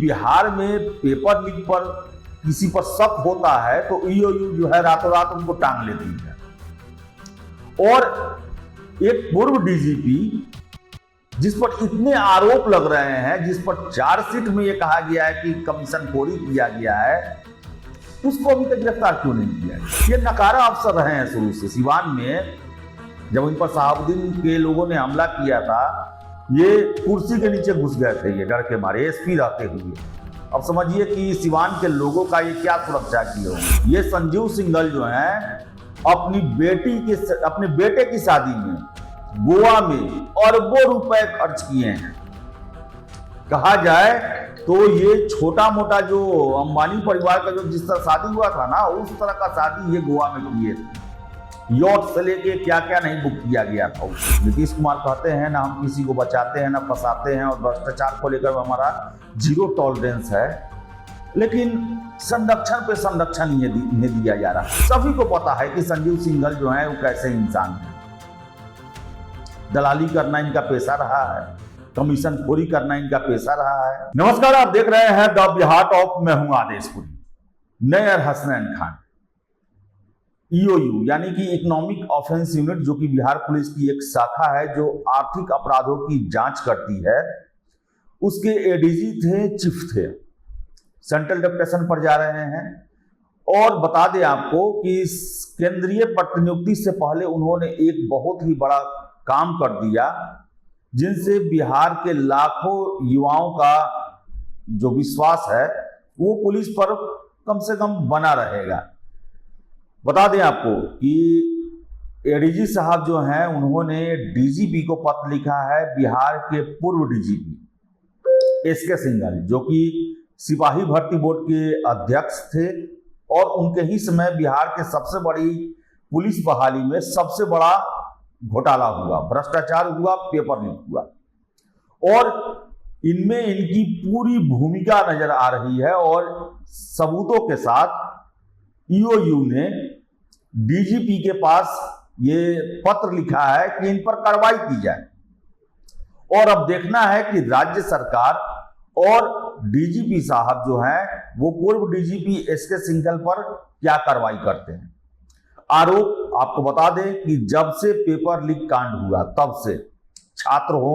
बिहार में paper leak पर किसी पर शक होता है तो ईओयू जो है रातों रात उनको टांग लेती है। और एक पूर्व डीजीपी जिस पर इतने आरोप लग रहे हैं, जिस पर चार्जशीट में यह कहा गया है कि कमीशनखोरी किया गया है, उसको अभी तक गिरफ्तार क्यों नहीं किया? ये नकारा अफसर रहे हैं शुरू से। सिवान में जब इन पर शहाबुद्दीन के लोगों ने हमला किया था, ये कुर्सी के नीचे घुस गए थे, ये डर के मारे, एसपी रहते हुए। अब समझिए कि सिवान के लोगों का ये क्या सुरक्षा की होगी। ये संजीव सिंघल जो है अपने बेटे की शादी में गोवा में अरबों रुपए खर्च किए हैं। कहा जाए तो ये छोटा मोटा जो अंबानी परिवार का जो जिस तरह शादी हुआ था ना, उस तरह का शादी ये गोवा में किए थे। यॉट से लेके क्या क्या नहीं बुक किया गया था। नीतीश कुमार कहते हैं ना हम किसी को बचाते हैं ना फंसाते हैं, और भ्रष्टाचार को लेकर हमारा जीरो टॉलरेंस है, लेकिन संरक्षण पे संरक्षण इन्हें दिया जा रहा है। सभी को पता है कि संजीव सिंघल जो है वो कैसे इंसान है। दलाली करना इनका पेशा रहा है, कमीशनखोरी करना इनका पेशा रहा है। नमस्कार, आप देख रहे हैं द बिहार टॉप। मैं हूं आदेशपुरी। नैयर हसनैन खान, ईओयू यानी कि इकोनॉमिक ऑफेंस यूनिट, जो कि बिहार पुलिस की एक शाखा है जो आर्थिक अपराधों की जांच करती है, उसके एडीजी थे, चीफ थे, सेंट्रल डेप्यूटेशन पर जा रहे हैं। और बता दें आपको कि केंद्रीय प्रतिनियुक्ति से पहले उन्होंने एक बहुत ही बड़ा काम कर दिया, जिनसे बिहार के लाखों युवाओं का जो विश्वास है वो पुलिस पर कम से कम बना रहेगा। बता दें आपको कि एडीजी साहब जो हैं उन्होंने डीजीपी को पत्र लिखा है, बिहार के पूर्व डीजीपी एसके सिंघल, जो कि सिपाही भर्ती बोर्ड के अध्यक्ष थे, और उनके ही समय बिहार के सबसे बड़ी पुलिस बहाली में सबसे बड़ा घोटाला हुआ, भ्रष्टाचार हुआ, पेपर लीक हुआ, और इनमें इनकी पूरी भूमिका नजर आ रही है। और सबूतों के साथ ईओयू ने डीजीपी के पास ये पत्र लिखा है कि इन पर कार्रवाई की जाए। और अब देखना है कि राज्य सरकार और डीजीपी साहब जो हैं वो पूर्व डीजीपी एसके सिंघल पर क्या कार्रवाई करते हैं। आरोप आपको बता दें कि जब से पेपर लीक कांड हुआ तब से छात्र हो,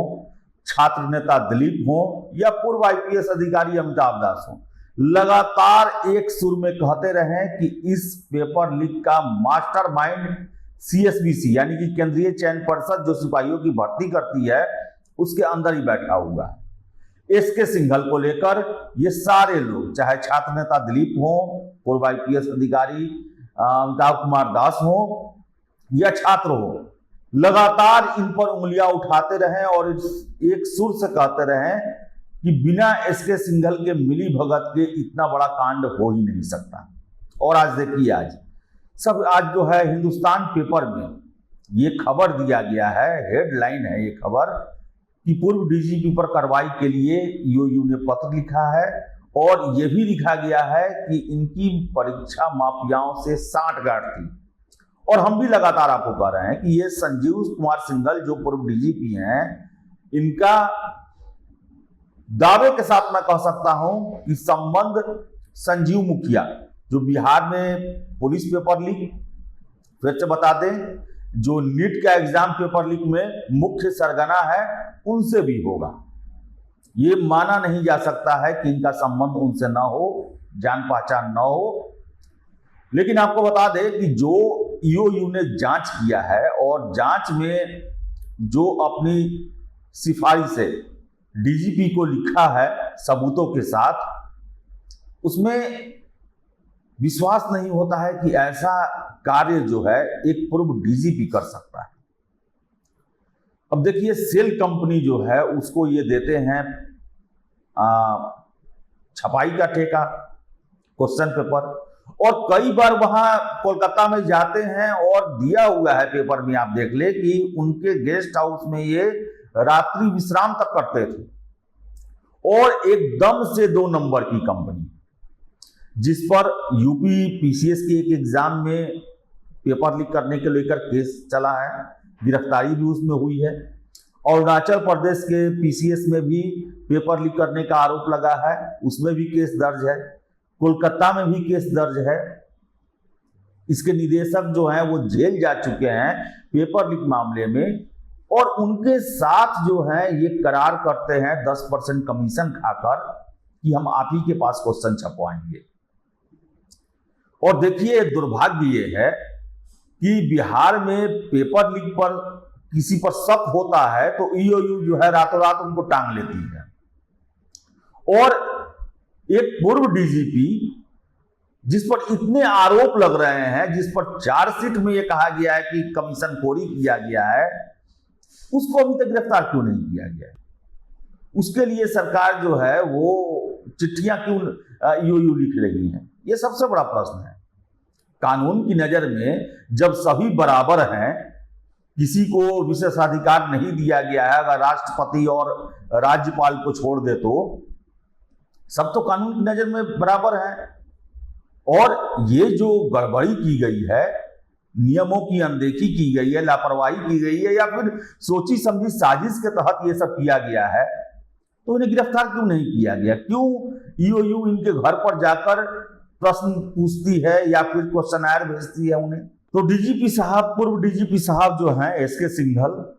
छात्र नेता दिलीप हो या पूर्व आईपीएस अधिकारी अमिताभ दास हो, लगातार एक सुर में कहते रहे कि इस पेपर लीक का मास्टरमाइंड सीएसबीसी यानी कि केंद्रीय चयन परिषद जो सिपाहियों की भर्ती करती है उसके अंदर ही बैठा हुआ है। एसके सिंघल को लेकर ये सारे लोग, चाहे छात्र नेता दिलीप हो, पूर्व आईपीएस अधिकारी अमिताभ कुमार दास हो या छात्र हो, लगातार इन पर उंगलियां उठाते रहे और एक सुर से कहते रहे कि बिना एसके सिंघल के मिली भगत के इतना बड़ा कांड हो ही नहीं सकता। और आज देखिए, आज जो है हिंदुस्तान पेपर में ये खबर दिया गया है, हेडलाइन है ये खबर कि पूर्व डीजीपी पर कार्रवाई के लिए ईओयू ने पत्र लिखा है, और यह भी लिखा गया है कि इनकी परीक्षा माफियाओं से सांठगांठ थी। और हम भी लगातार आपको कह रहे हैं कि ये संजीव कुमार सिंघल जो पूर्व डीजीपी हैं, इनका दावे के साथ मैं कह सकता हूं कि संबंध संजीव मुखिया जो बिहार में पुलिस पेपर लीक, फिर से बता दें जो नीट का एग्जाम पेपर लीक में मुख्य सरगना है, उनसे भी होगा। ये माना नहीं जा सकता है कि इनका संबंध उनसे ना हो, जान पहचान ना हो। लेकिन आपको बता दें कि जो ईओयू ने जांच किया है और जांच में जो अपनी सिफारिश से डीजीपी को लिखा है सबूतों के साथ, उसमें विश्वास नहीं होता है कि ऐसा कार्य जो है एक पूर्व डीजीपी कर सकता है। अब देखिए, सेल कंपनी जो है उसको ये देते हैं छपाई का ठेका, क्वेश्चन पेपर, और कई बार वहां कोलकाता में जाते हैं और दिया हुआ है पेपर में, आप देख ले कि उनके गेस्ट हाउस में ये रात्रि विश्राम तक करते थे। और एकदम से 2 नंबर की कंपनी जिस पर यूपी पीसीएस के एक एग्जाम में पेपर लीक करने के लेकर केस चला है, गिरफ्तारी भी उसमें हुई है। अरुणाचल प्रदेश के पीसीएस में भी पेपर लीक करने का आरोप लगा है, उसमें भी केस दर्ज है। कोलकाता में भी केस दर्ज है। इसके निदेशक जो हैं वो जेल जा चुके हैं पेपर लीक मामले में, और उनके साथ जो है ये करार करते हैं 10% कमीशन खाकर कि हम आप ही के पास क्वेश्चन छपवाएंगे। और देखिए दुर्भाग्य ये है कि बिहार में पेपर लीक पर किसी पर शक होता है तो ईओयू जो है रातों रात उनको टांग लेती है। और एक पूर्व डीजीपी जिस पर इतने आरोप लग रहे हैं, जिस पर चार्जशीट में यह कहा गया है कि कमीशनखोरी किया गया है, उसको अभी तक गिरफ्तार क्यों नहीं किया गया? उसके लिए सरकार जो है वो चिट्ठियां क्यों ईओयू लिख रही है? ये सबसे बड़ा प्रश्न है। कानून की नजर में जब सभी बराबर हैं, किसी को विशेषाधिकार नहीं दिया गया है, अगर राष्ट्रपति और राज्यपाल को छोड़ दे तो सब तो कानून की नजर में बराबर हैं। और ये जो गड़बड़ी की गई है, नियमों की अनदेखी की गई है, लापरवाही की गई है, या फिर सोची समझी साजिश के तहत ये सब किया गया है, तो इन्हें गिरफ्तार क्यों नहीं किया गया? क्यों ईओयू इनके घर पर जाकर प्रश्न पूछती है या फिर क्वेश्चनर भेजती है उन्हें? तो डीजीपी साहब, पूर्व डीजीपी साहब जो हैं एसके सिंघल,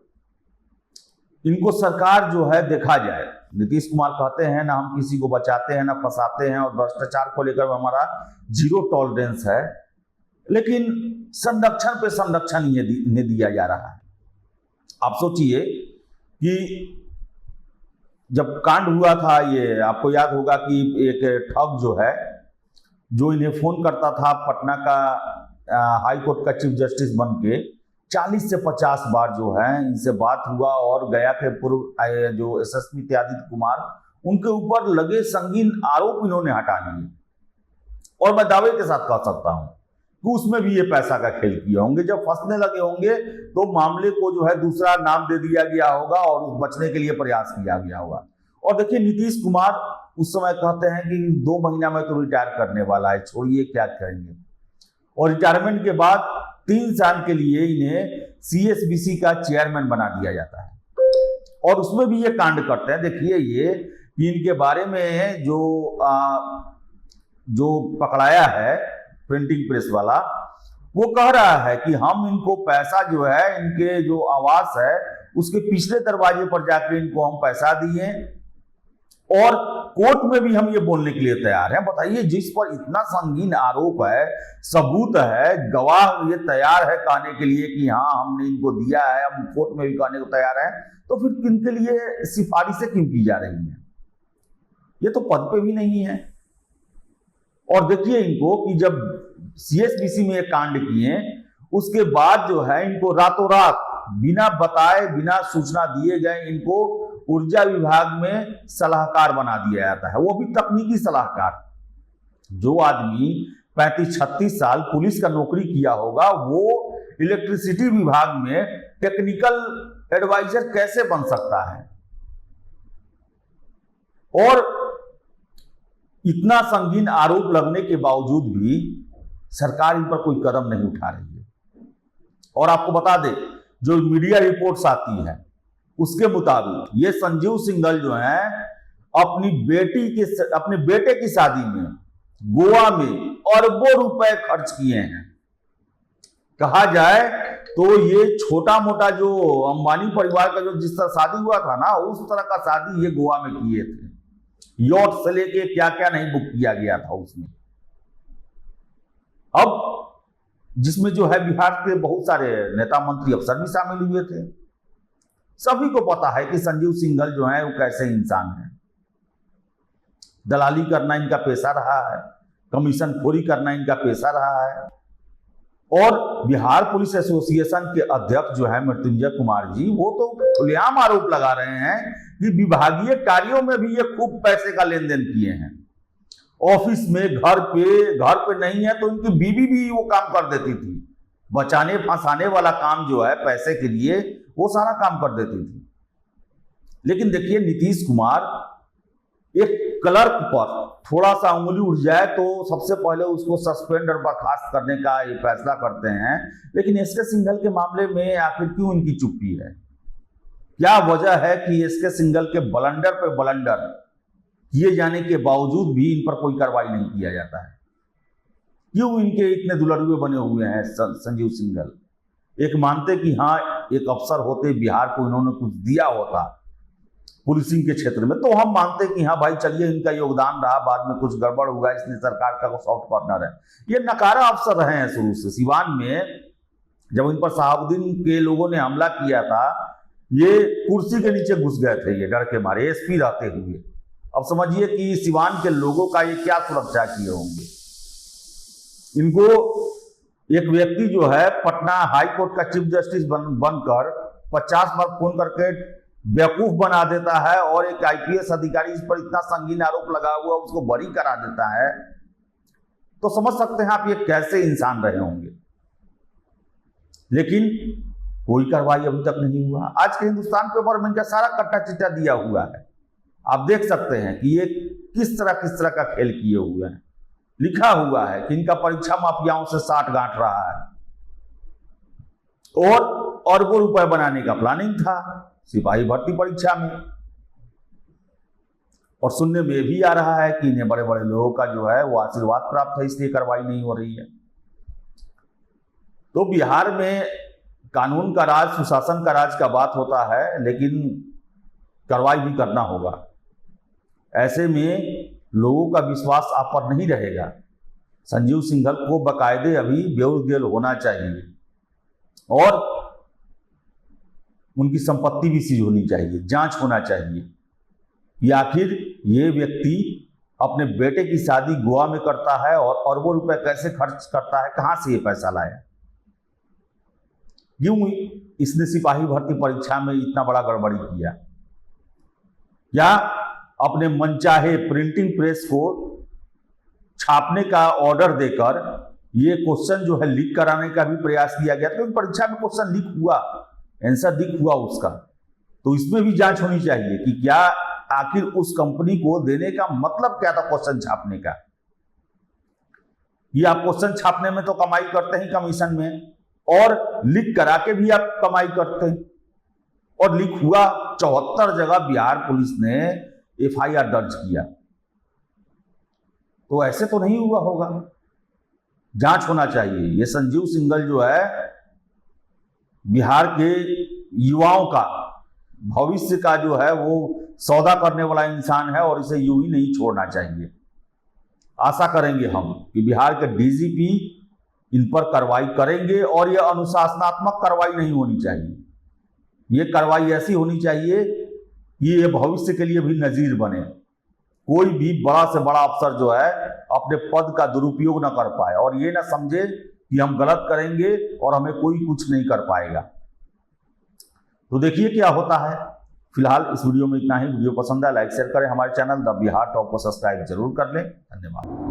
इनको सरकार जो है देखा जाए। नीतीश कुमार कहते हैं ना हम किसी को बचाते हैं ना फंसाते हैं, और भ्रष्टाचार को लेकर हमारा जीरो टॉलरेंस है, लेकिन संरक्षण पे संरक्षण इन्हें दिया जा रहा है। आप सोचिए कि जब कांड हुआ था, ये आपको याद होगा कि एक ठग जो है, जो इन्हें फोन करता था पटना का हाई कोर्ट का चीफ जस्टिस बन के, 40 से 50 बार जो है इनसे बात हुआ, और गया के पूर्व जो एसएसपी थे आदित्य कुमार, उनके ऊपर लगे संगीन आरोप इन्होंने हटा लिए। और मैं दावे के साथ कह सकता हूं कि उसमें भी ये पैसा का खेल किए होंगे। जब फंसने लगे होंगे तो मामले को जो है दूसरा नाम दे दिया गया होगा और उस बचने के लिए प्रयास किया गया होगा। और देखिए नीतीश कुमार उस समय कहते हैं कि 2 महीना में तो रिटायर करने वाला है, छोड़िए क्या करेंगे। और रिटायरमेंट के बाद 3 साल के लिए इन्हें सीएसबीसी का चेयरमैन बना दिया जाता है, और उसमें भी ये कांड करते हैं। देखिए ये कि इनके बारे में जो पकड़ाया है प्रिंटिंग प्रेस वाला, वो कह रहा है कि हम इनको पैसा जो है, इनके जो आवास है उसके पिछले दरवाजे पर जाकर इनको हम पैसा दिए, और कोर्ट में भी हम ये बोलने के लिए तैयार हैं। बताइए, जिस पर इतना संगीन आरोप है, सबूत है, गवाह ये तैयार है कहने के लिए कि हाँ हमने इनको दिया है, हम कोर्ट में भी कहने को तैयार हैं, तो फिर किनके लिए सिफारिशें क्यों की जा रही हैं? ये तो पद पे भी नहीं है। और देखिए इनको कि जब सीएसबीसी में ये कांड किए, उसके बाद जो है इनको रातों रात बिना बताए, बिना सूचना दिए गए, इनको ऊर्जा विभाग में सलाहकार बना दिया जाता है, वो भी तकनीकी सलाहकार। जो आदमी 35-36 साल पुलिस का नौकरी किया होगा, वो इलेक्ट्रिसिटी विभाग में टेक्निकल एडवाइजर कैसे बन सकता है? और इतना संगीन आरोप लगने के बावजूद भी सरकार इन पर कोई कदम नहीं उठा रही है। और आपको बता दें, जो मीडिया रिपोर्ट्स आती हैं उसके मुताबिक ये संजीव सिंघल जो हैं अपने बेटे की शादी में गोवा में अरबों रुपए खर्च किए हैं। कहा जाए तो ये छोटा मोटा जो अंबानी परिवार का जो जिस तरह शादी हुआ था ना, उस तरह का शादी ये गोवा में किए थे। यॉट से लेके क्या क्या नहीं बुक किया गया था उसमें। अब जिसमें जो है बिहार के बहुत सारे नेता मंत्री अफसर भी शामिल हुए थे। सभी को पता है कि संजीव सिंघल जो है वो कैसे इंसान है। दलाली करना इनका पेशा रहा है, कमीशन खोरी करना इनका पेशा रहा है। और बिहार पुलिस एसोसिएशन के अध्यक्ष जो है मृत्युंजय कुमार जी, वो तो खुलेआम आरोप लगा रहे हैं कि विभागीय कार्यों में भी ये खूब पैसे का लेन देन किए हैं। ऑफिस में, घर पे नहीं है तो उनकी बीवी भी वो काम कर देती थी। बचाने फंसाने वाला काम जो है पैसे के लिए, वो सारा काम कर देती थी। लेकिन देखिए नीतीश कुमार एक क्लर्क पर थोड़ा सा उंगली उठ जाए तो सबसे पहले उसको सस्पेंड और बर्खास्त करने का ये फैसला करते हैं। लेकिन एसके सिंघल के मामले में आखिर क्यों इनकी चुप्पी है? क्या वजह है कि एसके सिंघल के ब्लंडर पे ब्लंडर किए जाने के बावजूद भी इन पर कोई कार्रवाई नहीं किया जाता है? क्यों इनके इतने दुलड़ुए बने हुए हैं संजीव सिंघल? एक मानते कि हाँ, एक अफसर होते, बिहार को इन्होंने कुछ दिया होता पुलिसिंग के क्षेत्र में, तो हम मानते कि हाँ भाई चलिए इनका योगदान रहा, बाद में कुछ गड़बड़ हुआ इसलिए सरकार का सॉफ्ट कॉर्नर है। ये नकारा अफसर रहे हैं शुरू से। सिवान में जब इन पर शहाबुद्दीन के लोगों ने हमला किया था, ये कुर्सी के नीचे घुस गए थे, ये डर के मारे, एसपी रहते हुए। अब समझिए कि सिवान के लोगों का ये क्या सुरक्षा किए होंगे। इनको एक व्यक्ति जो है पटना हाई कोर्ट का चीफ जस्टिस बनकर 50 बार फोन करके बेवकूफ बना देता है और एक आईपीएस अधिकारी इस पर इतना संगीन आरोप लगा हुआ उसको बरी करा देता है, तो समझ सकते हैं आप ये कैसे इंसान रहे होंगे। लेकिन कोई कार्रवाई अभी तक नहीं हुआ। आज के हिंदुस्तान पेपर में इनका सारा कट्टा चिट्टा दिया हुआ है, आप देख सकते हैं कि ये किस तरह का खेल किए हुए हैं। लिखा हुआ है कि इनका परीक्षा माफियाओं से साठ गांठ रहा है और अरबों रुपए बनाने का प्लानिंग था सिपाही भर्ती परीक्षा में। और सुनने में भी आ रहा है कि इन्हें बड़े बड़े लोगों का जो है वो आशीर्वाद प्राप्त है, इसलिए कार्रवाई नहीं हो रही है। तो बिहार में कानून का राज, सुशासन का राज का बात होता है, लेकिन कार्रवाई भी करना होगा। ऐसे में लोगों का विश्वास आप पर नहीं रहेगा। संजीव सिंघल को बाकायदे अभी बेउर होना चाहिए और उनकी संपत्ति भी सीज होनी चाहिए, जांच होना चाहिए कि आखिर ये व्यक्ति अपने बेटे की शादी गोवा में करता है और अरबों रुपए कैसे खर्च करता है, कहां से ये पैसा लाया, क्यों इसने सिपाही भर्ती परीक्षा में इतना बड़ा गड़बड़ी किया, या अपने मनचाहे प्रिंटिंग प्रेस को छापने का ऑर्डर देकर ये क्वेश्चन जो है लीक कराने का भी प्रयास किया गया। तो परीक्षा में क्वेश्चन लीक हुआ, आंसर लीक हुआ उसका, तो इसमें भी जांच होनी चाहिए कि क्या आखिर उस कंपनी को देने का मतलब क्या था क्वेश्चन छापने का। ये आप क्वेश्चन छापने में तो कमाई करते हैं कमीशन में, और लीक करा के भी आप कमाई करते हैं। और लीक हुआ 74 जगह बिहार पुलिस ने एफआईआर दर्ज किया, तो ऐसे तो नहीं हुआ होगा। जांच होना चाहिए। ये संजीव सिंघल जो है बिहार के युवाओं का भविष्य का जो है वो सौदा करने वाला इंसान है और इसे यूं ही नहीं छोड़ना चाहिए। आशा करेंगे हम कि बिहार के डीजीपी इन पर कार्रवाई करेंगे और यह अनुशासनात्मक कार्रवाई नहीं होनी चाहिए। ये कार्रवाई ऐसी होनी चाहिए कि ये भविष्य के लिए भी नजीर बने। कोई भी बड़ा से बड़ा अफसर जो है अपने पद का दुरुपयोग ना कर पाए और ये ना समझे कि हम गलत करेंगे और हमें कोई कुछ नहीं कर पाएगा। तो देखिए क्या होता है। फिलहाल इस वीडियो में इतना ही। वीडियो पसंद है लाइक शेयर करें, हमारे चैनल द बिहार टॉप को सब्सक्राइब जरूर कर लें। धन्यवाद।